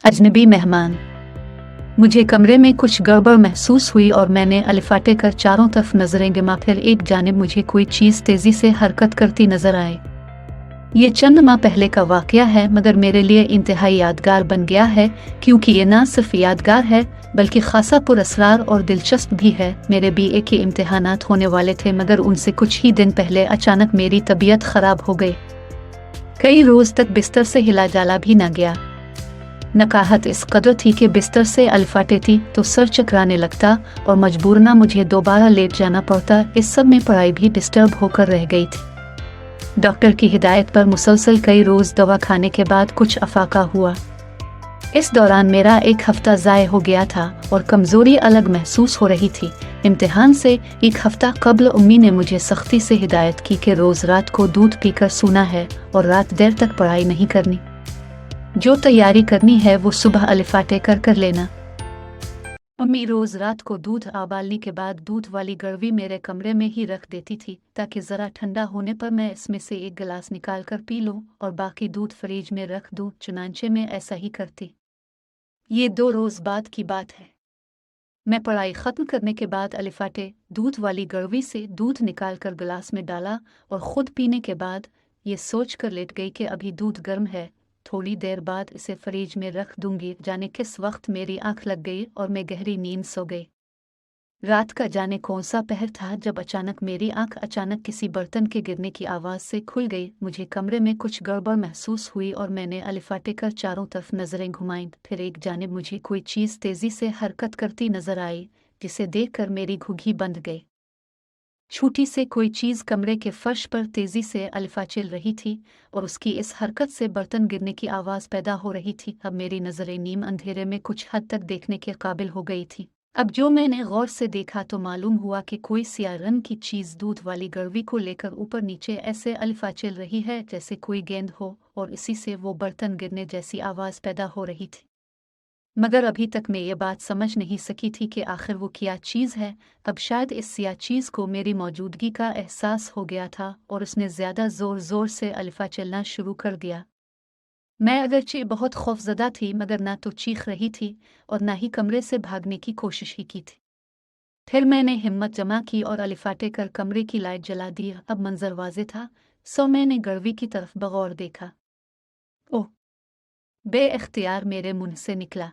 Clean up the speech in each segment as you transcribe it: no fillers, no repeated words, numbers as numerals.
अजनबी मेहमान। मुझे कमरे में कुछ गड़बड़ महसूस हुई और मैंने अलिफाटे कर चारों तरफ नजरें घुमा। फिर एक जानिब मुझे कोई चीज़ तेजी से हरकत करती नजर आए। ये चंद माह पहले का वाकया है, मगर मेरे लिए इंतहाई यादगार बन गया है, क्योंकि ये ना सिर्फ यादगार है बल्कि खासा पुरअसरार और दिलचस्प भी है। मेरे बीए के इम्तिहानात होने वाले थे, मगर उनसे कुछ ही दिन पहले अचानक मेरी तबीयत खराब हो गई। कई रोज तक बिस्तर से हिला जाला भी न गया। नकाहत इस कदर थी कि बिस्तर से अलिफाटे थी तो सर चकराने लगता और मजबूरना मुझे दोबारा लेट जाना पड़ता। इस सब में पढ़ाई भी डिस्टर्ब होकर रह गई थी। डॉक्टर की हिदायत पर मुसलसल कई रोज दवा खाने के बाद कुछ अफाका हुआ। इस दौरान मेरा एक हफ्ता ज़ाय हो गया था और कमज़ोरी अलग महसूस हो रही थी। इम्तिहान से एक हफ्ता कबल उम्मी ने मुझे सख्ती से हिदायत की कि रोज़ रात को दूध पीकर सोना है और रात देर तक पढ़ाई नहीं करनी। जो तैयारी करनी है वो सुबह अलिफाटे कर लेना। अम्मी रोज रात को दूध उबालने के बाद दूध वाली गड़वी मेरे कमरे में ही रख देती थी, ताकि ज़रा ठंडा होने पर मैं इसमें से एक गिलास निकाल कर पी लूं और बाकी दूध फ्रिज में रख दूं। चुनांचे में ऐसा ही करती। ये 2 रोज़ बाद की बात है। मैं पढ़ाई ख़त्म करने के बाद अलिफाटे दूध वाली गड़वी से दूध निकाल कर गिलास में डाला और ख़ुद पीने के बाद ये सोच कर लेट गई कि अभी दूध गर्म है, थोड़ी देर बाद इसे फ्रिज में रख दूंगी। जाने किस वक्त मेरी आंख लग गई और मैं गहरी नींद सो गई। रात का जाने कौन सा पहर था जब अचानक मेरी आंख किसी बर्तन के गिरने की आवाज़ से खुल गई। मुझे कमरे में कुछ गड़बड़ महसूस हुई और मैंने अलिफाटे कर चारों तरफ नज़रें घुमाईं। फिर एक जानिब मुझे कोई चीज़ तेज़ी से हरकत करती नजर आई, जिसे देखकर मेरी घुघी बंद गई। छोटी से कोई चीज़ कमरे के फर्श पर तेजी से अलिफाचल रही थी और उसकी इस हरकत से बर्तन गिरने की आवाज़ पैदा हो रही थी। अब मेरी नज़रें नीम अंधेरे में कुछ हद तक देखने के काबिल हो गई थी। अब जो मैंने गौर से देखा तो मालूम हुआ कि कोई सियाह रंग की चीज़ दूध वाली गड़वी को लेकर ऊपर नीचे ऐसे अलिफाचल रही है जैसे कोई गेंद हो, और इसी से वो बर्तन गिरने जैसी आवाज़ पैदा हो रही थी। मगर अभी तक मैं ये बात समझ नहीं सकी थी कि आखिर वो क्या चीज़ है। अब शायद इस सियाह चीज़ को मेरी मौजूदगी का एहसास हो गया था और उसने ज़्यादा ज़ोर से अलिफा चलना शुरू कर दिया। मैं अगरचे बहुत खौफज़दा थी, मगर ना तो चीख रही थी और ना ही कमरे से भागने की कोशिश ही की थी। फिर मैंने हिम्मत जमा की और अलिफाटे कर कमरे की लाइट जला दी। अब मंजर वाज़े था, सो मैंने गड़वी की तरफ बगौर देखा। ओह! बे-इख्तियार मेरे मुंह से निकला।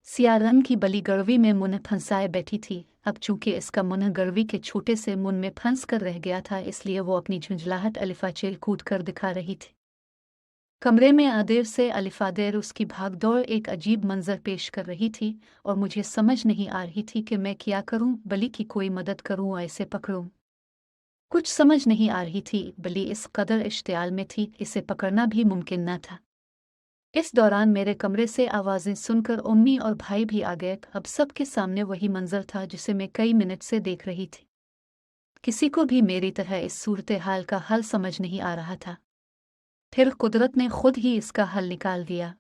सियाह रंग की बली गड़वी में मुंह फंसाए बैठी थी। अब चूंकि इसका मुंह गड़वी के छोटे से मुंह में फंस कर रह गया था, इसलिए वो अपनी झुंझलाहट अलिफाचेल कूद कर दिखा रही थी। कमरे में आदेर से अलिफादेर उसकी भागदौड़ एक अजीब मंजर पेश कर रही थी और मुझे समझ नहीं आ रही थी कि मैं क्या करूं। बली की कोई मदद करूं या इसे पकड़ूं? कुछ समझ नहीं आ रही थी। बली इस कदर इश्तियाल में थी, इसे पकड़ना भी मुमकिन न था। इस दौरान मेरे कमरे से आवाज़ें सुनकर उम्मी और भाई भी आ गए। अब सबके सामने वही मंजर था जिसे मैं कई मिनट से देख रही थी। किसी को भी मेरी तरह इस सूरत हाल का हल समझ नहीं आ रहा था। फिर कुदरत ने खुद ही इसका हल निकाल दिया।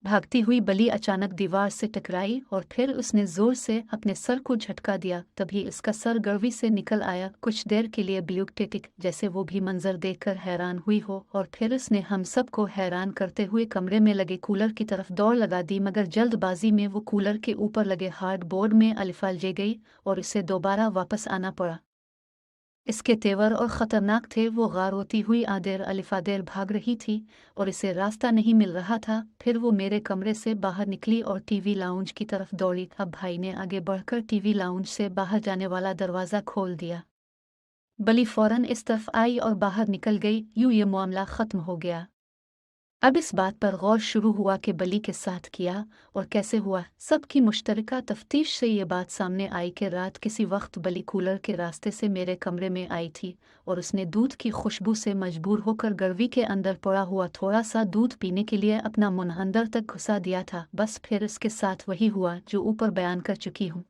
भागती हुई बली अचानक दीवार से टकराई और फिर उसने जोर से अपने सर को झटका दिया। तभी इसका सर गड़वी से निकल आया। कुछ देर के लिए ब्यूटेटिक जैसे वो भी मंजर देखकर हैरान हुई हो, और फिर उसने हम सब को हैरान करते हुए कमरे में लगे कूलर की तरफ दौड़ लगा दी। मगर जल्दबाजी में वो कूलर के ऊपर लगे हार्ड बोर्ड में अलिफाल जे गई और इसे दोबारा वापस आना पड़ा। इसके तेवर और ख़तरनाक थे। वो गार होती हुई आदेर अलिफादेर भाग रही थी और इसे रास्ता नहीं मिल रहा था। फिर वो मेरे कमरे से बाहर निकली और टीवी लाउंज की तरफ दौड़ी। अब भाई ने आगे बढ़कर टीवी लाउंज से बाहर जाने वाला दरवाज़ा खोल दिया। बली फौरन इस तरफ आई और बाहर निकल गई। यूं ये मामला ख़त्म हो गया। अब इस बात पर गौर शुरू हुआ कि बली के साथ किया और कैसे हुआ। सबकी मुश्तरका तफ्तीश से ये बात सामने आई कि रात किसी वक्त बली कूलर के रास्ते से मेरे कमरे में आई थी और उसने दूध की खुशबू से मजबूर होकर गड़वी के अंदर पड़ा हुआ थोड़ा सा दूध पीने के लिए अपना मुंह अंदर तक घुसा दिया था। बस फिर इसके साथ वही हुआ जो ऊपर बयान कर चुकी हूँ।